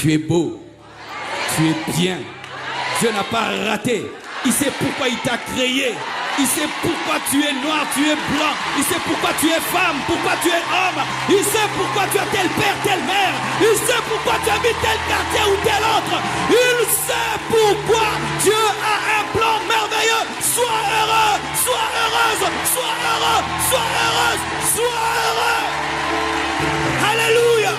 Tu es beau. Tu es bien. Dieu n'a pas raté. Il sait pourquoi il t'a créé. Il sait pourquoi tu es noir, tu es blanc. Il sait pourquoi tu es femme, pourquoi tu es homme. Il sait pourquoi tu as tel père, telle mère. Il sait pourquoi tu habites tel quartier ou tel autre. Il sait pourquoi Dieu a un plan merveilleux. Sois heureux, sois heureuse, sois heureux, sois heureuse, sois heureux. Alléluia.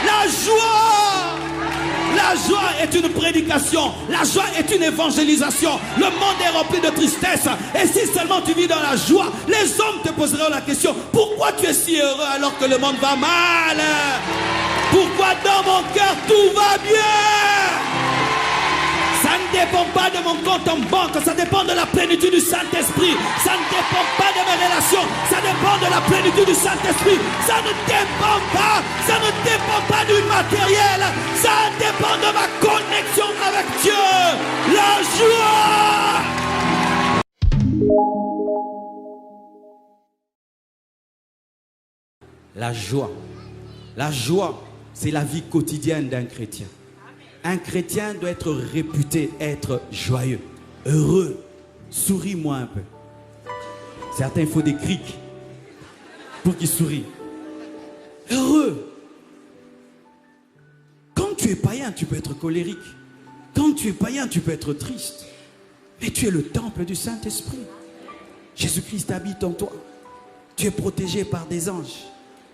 La joie. La joie est une prédication. La joie est une évangélisation. Le monde est rempli de tristesse. Et si seulement tu vis dans la joie, les hommes te poseront la question: pourquoi tu es si heureux alors que le monde va mal? Pourquoi dans mon cœur tout va bien? Ça ne dépend pas de mon compte en banque, ça dépend de la plénitude du Saint-Esprit. Ça ne dépend pas de mes relations, ça dépend de la plénitude du Saint-Esprit. Ça ne dépend pas du matériel, ça dépend de ma connexion avec Dieu. La joie. La joie. La joie, c'est la vie quotidienne d'un chrétien. Un chrétien doit être réputé être joyeux, heureux. Souris-moi un peu. Certains, il faut des crics pour qu'ils sourient. Heureux. Quand tu es païen, tu peux être colérique. Quand tu es païen, tu peux être triste. Mais tu es le temple du Saint-Esprit. Jésus-Christ habite en toi. Tu es protégé par des anges.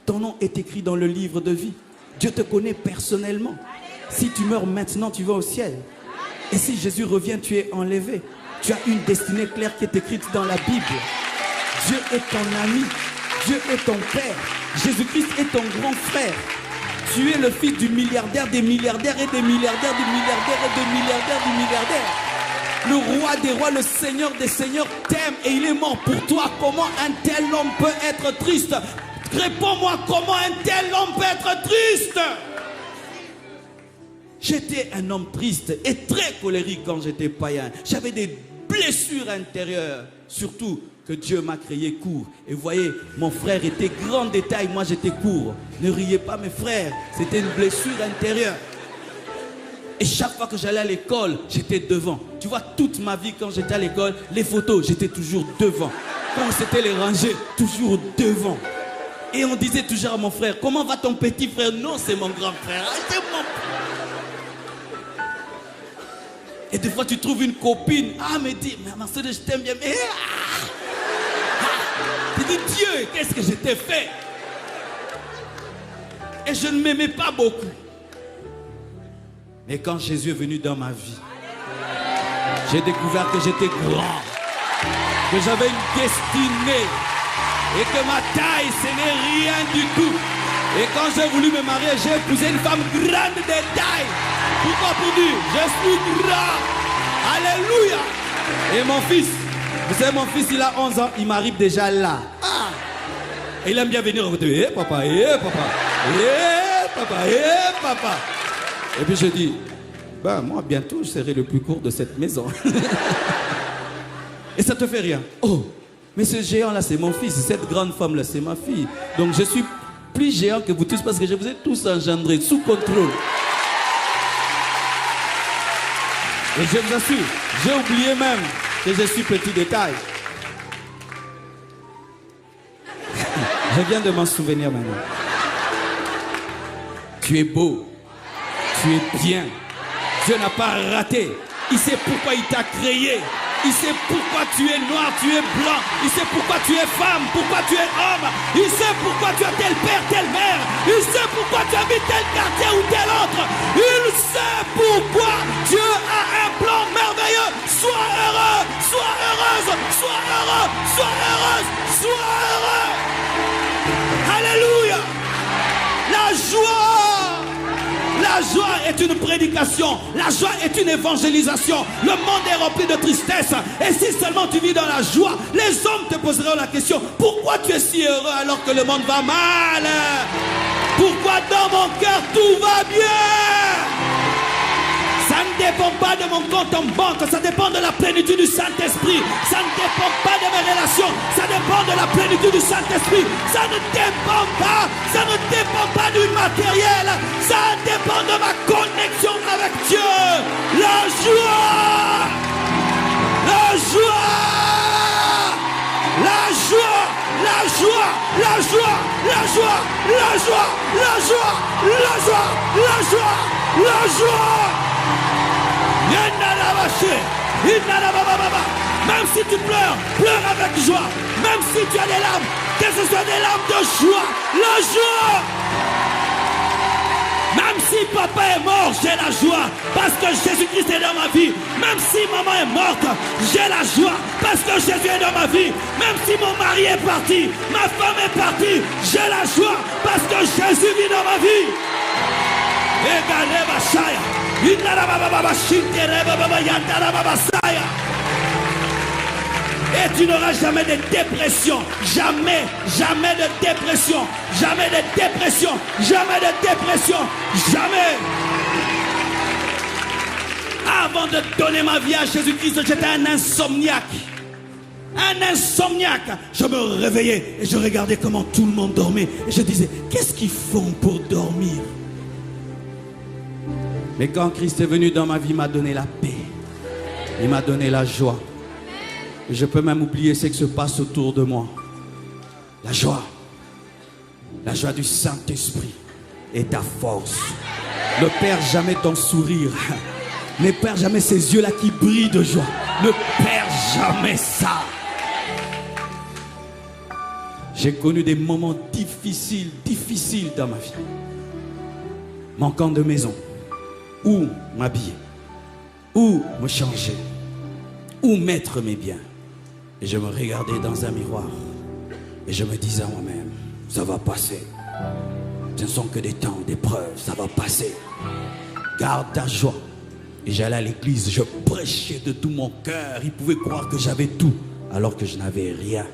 Ton nom est écrit dans le livre de vie. Dieu te connaît personnellement. Si tu meurs maintenant, tu vas au ciel. Et si Jésus revient, tu es enlevé. Tu as une destinée claire qui est écrite dans la Bible. Dieu est ton ami. Dieu est ton père. Jésus-Christ est ton grand frère. Tu es le fils du milliardaire, des milliardaires et des milliardaires, du milliardaire et des milliardaires, du milliardaire. Le roi des rois, le seigneur des seigneurs t'aime et il est mort pour toi. Comment un tel homme peut être triste? Réponds-moi, comment un tel homme peut être triste? J'étais un homme triste et très colérique quand j'étais païen. J'avais des blessures intérieures. Surtout que Dieu m'a créé court. Et vous voyez, mon frère était grand de taille, moi j'étais court. Ne riez pas mes frères, c'était une blessure intérieure. Et chaque fois que j'allais à l'école, j'étais devant. Tu vois, toute ma vie quand j'étais à l'école, les photos, j'étais toujours devant. Quand c'était les rangées, toujours devant. Et on disait toujours à mon frère: comment va ton petit frère? Non, c'est mon grand frère. C'est mon... Et des fois tu trouves une copine, me dit: mais ma soeur, je t'aime bien. Mais tu dis: Dieu, qu'est-ce que je t'ai fait? Et je ne m'aimais pas beaucoup. Mais quand Jésus est venu dans ma vie, j'ai découvert que j'étais grand, que j'avais une destinée et que ma taille, ce n'est rien du tout. Et quand j'ai voulu me marier, j'ai épousé une femme grande de taille. Pourquoi? Pour dire: je suis grand. Alléluia. Et mon fils, vous savez, mon fils, il a 11 ans, il m'arrive déjà là. Et il aime bien venir au côté: papa, papa, papa, papa. Et puis je dis: moi bientôt je serai le plus court de cette maison. Et ça te fait rien? Oh, mais ce géant là c'est mon fils, cette grande femme là c'est ma fille. Donc je suis plus géant que vous tous parce que je vous ai tous engendrés sous contrôle. Et je vous assure, j'ai oublié même que je suis petit de taille. Je viens de m'en souvenir maintenant. Tu es beau. Tu es bien. Dieu n'a pas raté. Il sait pourquoi il t'a créé. Il sait pourquoi tu es noir, tu es blanc. Il sait pourquoi tu es femme, pourquoi tu es homme. Il sait pourquoi tu as tel père, telle mère. Il sait pourquoi tu habites tel quartier ou tel autre. Il sait pourquoi Dieu a un plan merveilleux. Sois heureux, sois heureuse, sois heureux, sois heureuse, sois heureux. Alléluia. La joie. La joie est une prédication. La joie est une évangélisation. Le monde est rempli de tristesse. Et si seulement tu vis dans la joie, les hommes te poseront la question: pourquoi tu es si heureux alors que le monde va mal? Pourquoi dans mon cœur tout va bien? Ça ne dépend pas de mon compte en banque, ça dépend de la plénitude du Saint-Esprit. Ça ne dépend pas de mes relations, ça dépend de la plénitude du Saint-Esprit. Ça ne dépend pas du matériel, ça dépend de ma connexion avec Dieu. La joie. La joie. La joie. La joie. La joie. La joie. La joie. La joie. La joie. La joie. La joie. Même si tu pleures, pleure avec joie. Même si tu as des larmes, que ce soit des larmes de joie, la joie. Même si papa est mort, j'ai la joie parce que Jésus-Christ est dans ma vie. Même si maman est morte, j'ai la joie parce que Jésus est dans ma vie. Même si mon mari est parti, ma femme est partie, j'ai la joie parce que Jésus vit dans ma vie. Et tu n'auras jamais de dépression. Jamais, jamais de dépression. Jamais de dépression. Jamais de dépression. Jamais. Avant de donner ma vie à Jésus-Christ, j'étais un insomniaque. Un insomniaque. Je me réveillais et je regardais comment tout le monde dormait. Et je disais, qu'est-ce qu'ils font pour dormir? Mais quand Christ est venu dans ma vie, il m'a donné la paix. Il m'a donné la joie. Et je peux même oublier ce qui se passe autour de moi. La joie du Saint-Esprit est ta force. Ne perds jamais ton sourire. Ne perds jamais ces yeux-là qui brillent de joie. Ne perds jamais ça. J'ai connu des moments difficiles dans ma vie. Manquant de maison. Où m'habiller, où me changer, où mettre mes biens. Et je me regardais dans un miroir et je me disais à moi-même, ça va passer. Ce ne sont que des temps d'épreuve, ça va passer. Garde ta joie. Et j'allais à l'église, je prêchais de tout mon cœur. Ils pouvaient croire que j'avais tout alors que je n'avais rien.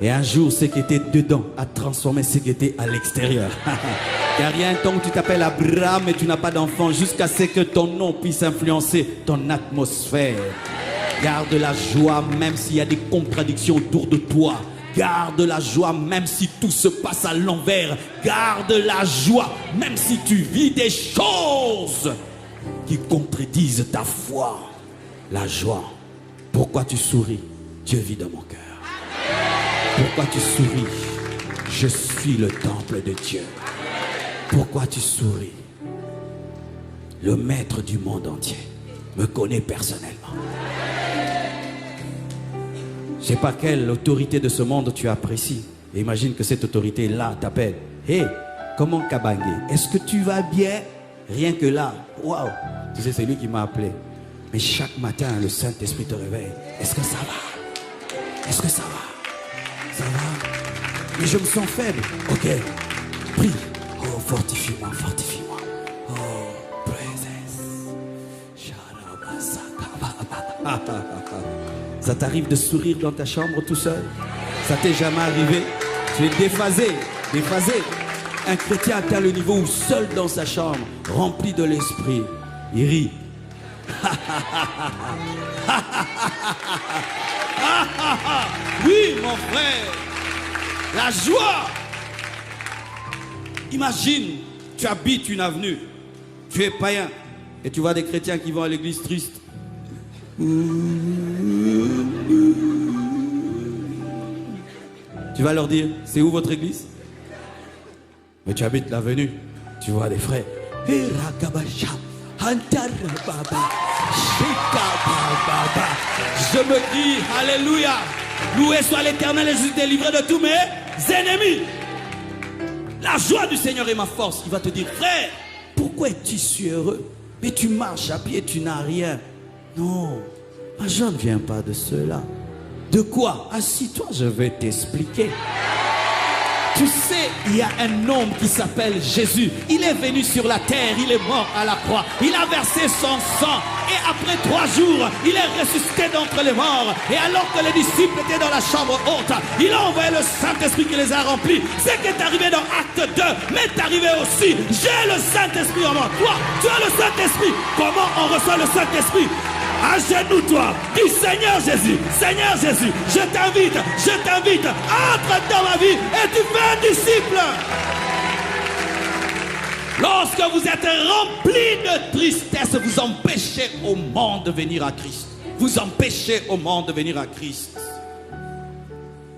Et un jour, ce qui était dedans a transformé ce qui était à l'extérieur. Car il y a un temps où tu t'appelles Abraham et tu n'as pas d'enfant jusqu'à ce que ton nom puisse influencer ton atmosphère. Garde la joie même s'il y a des contradictions autour de toi. Garde la joie même si tout se passe à l'envers. Garde la joie même si tu vis des choses qui contredisent ta foi. La joie. Pourquoi tu souris? Dieu vit dans mon cœur. Pourquoi tu souris? Je suis le temple de Dieu. Pourquoi tu souris? Le maître du monde entier me connaît personnellement. Je ne sais pas quelle autorité de ce monde tu apprécies. Et imagine que cette autorité-là t'appelle. Hé, comment Kabangé? Est-ce que tu vas bien? Rien que là. Waouh! Tu sais, c'est lui qui m'a appelé. Mais chaque matin, le Saint-Esprit te réveille. Est-ce que ça va? Est-ce que ça va? Ça va? Mais je me sens faible. Ok, prie. Oh, fortifie-moi, fortifie-moi. Oh, présence. Ça t'arrive de sourire dans ta chambre tout seul? Ça t'est jamais arrivé? Tu es déphasé, déphasé. Un chrétien atteint le niveau où seul dans sa chambre, rempli de l'esprit, il rit. Oui, mon frère, la joie. Imagine, tu habites une avenue, tu es païen, et tu vois des chrétiens qui vont à l'église tristes. Tu vas leur dire, c'est où votre église? Mais tu habites l'avenue, tu vois des frères. Je me dis, alléluia, loué soit l'Éternel et je suis délivré de tous mes ennemis. La joie du Seigneur est ma force. Il va te dire, frère, pourquoi es-tu si heureux? Mais tu marches à pied, tu n'as rien. Non, ma joie ne vient pas de cela. De quoi? Assis-toi, je vais t'expliquer. Tu sais, il y a un homme qui s'appelle Jésus. Il est venu sur la terre, il est mort à la croix. Il a versé son sang. Et après 3 jours, il est ressuscité d'entre les morts. Et alors que les disciples étaient dans la chambre haute, il a envoyé le Saint-Esprit qui les a remplis. Ce qui est arrivé dans Acte 2 m'est arrivé aussi. J'ai le Saint-Esprit en moi. Toi, tu as le Saint-Esprit. Comment on reçoit le Saint-Esprit? Agenouille-toi, dis Seigneur Jésus, je t'invite, entre dans ma vie et tu fais un disciple. Lorsque vous êtes rempli de tristesse, vous empêchez au monde de venir à Christ. Vous empêchez au monde de venir à Christ.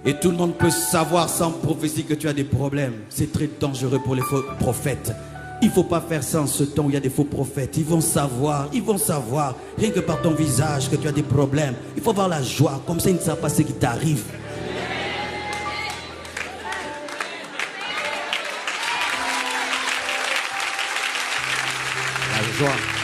Et tout le monde peut savoir sans prophétie que tu as des problèmes. C'est très dangereux pour les faux prophètes. Il ne faut pas faire ça en ce temps où il y a des faux prophètes. Ils vont savoir, rien que par ton visage que tu as des problèmes. Il faut avoir la joie, comme ça ils ne savent pas ce qui t'arrive. La joie.